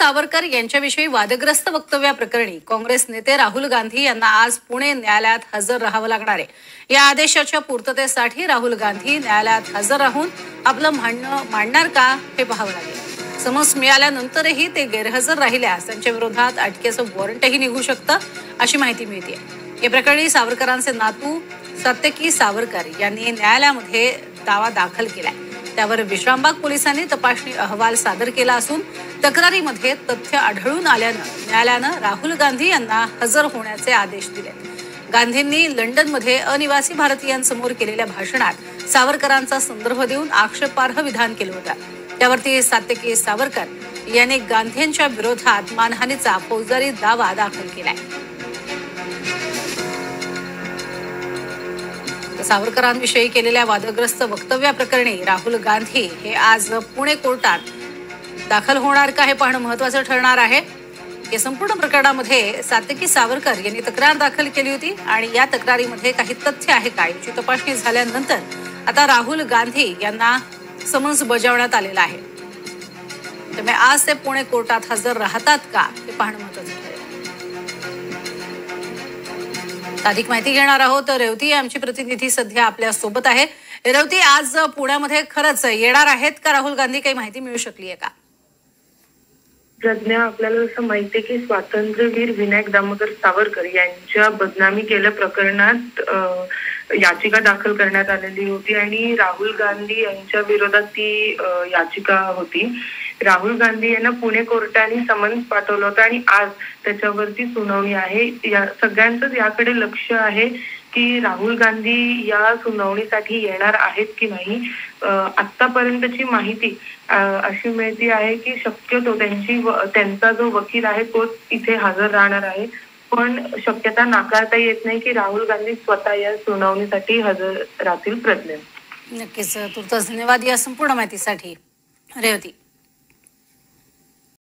सावरकर यांच्याविषयी वादग्रस्त वक्तव्याप्रकरणी काँग्रेस नेते राहुल गांधी यांना आज पुणे न्यायालयात हजर राहावं लागणार आहे। या आदेशाच्या पूर्ततेसाठी राहुल गांधी न्यायालयात हजर राहून आपलं म्हणणं मांडणार का हे पाहावं लागेल। समन्स मिळाल्यानंतरही ते गैरहजर राहिल्यास त्यांच्या विरोधात अटकेचं वॉरंटही निघू शकतं अशी माहिती मिळते। या प्रकरणी सावरकरांचे नातू सत्यकी सावरकर यांनी न्यायालयामध्ये दावा दाखल केलाय। त्यावर विश्रामबाग पोलिसांनी तपासणी अहवाल सादर केला असून तक्रारीमध्ये तथ्य आढळून आल्यानं न्यायालयानं राहुल गांधी यांना हजर होण्याचे आदेश दिले। गांधींनी लंडनमध्ये अनिवासी भारतीयांसमोर केलेल्या भाषणात सावरकरांचा संदर्भ देऊन आक्षेपार्ह विधान केलं होतं। त्यावरती सत्यकी सावरकर यांनी गांधींच्या विरोधात मानहानीचा फौजदारी दावा दाखल केलाय। सावरकरांविषयी केलेल्या वादग्रस्त वक्तव्याप्रकरणी राहुल गांधी हे आज पुणे कोर्टात दाखल होणार का हे पाहणं महत्त्वाचं ठरणार आहे। या संपूर्ण प्रकरणामध्ये सत्यकी सावरकर यांनी तक्रार दाखल केली होती आणि या तक्रारीमध्ये काही तथ्य आहे का याची तपासणी झाल्यानंतर आता राहुल गांधी यांना समन्स बजावण्यात आलेला आहे। त्यामुळे आज ते पुणे कोर्टात हजर राहतात का हे पाहणं महत्त्वाचं आहे। अधिक माहिती घेणार आहोत। रेवती आमची प्रतिनिधी सध्या आपल्या सोबत आहे। रेवती, आज पुण्यामध्ये खरंच येणार आहेत का राहुल गांधी, काही माहिती मिळू शकली आहे का? प्रज्ञा, आपल्याला जसं माहिती आहे की स्वातंत्र्यवीर विनायक दामोदर सावरकर यांच्या बदनामी केल्या प्रकरणात याचिका दाखल करण्यात आलेली होती आणि राहुल गांधी यांच्या विरोधात ती याचिका होती। राहुल गांधी यांना पुणे कोर्टाने समन्स पाठवलं होतं आणि आज त्याच्यावरती सुनावणी आहे। या सगळ्यांचंच याकडे लक्ष आहे की राहुल गांधी या सुनावणीसाठी येणार आहेत की नाही। आतापर्यंतची माहिती अशी मिळती आहे की शक्यतो त्यांचा जो वकील आहे तोच इथे हजर राहणार आहे, पण शक्यता नाकारता येत नाही की राहुल गांधी स्वतः या सुनावणीसाठी हजर राहतील। प्रज्ञा, नक्कीच, तुर्तास धन्यवाद या संपूर्ण माहितीसाठी रेवती।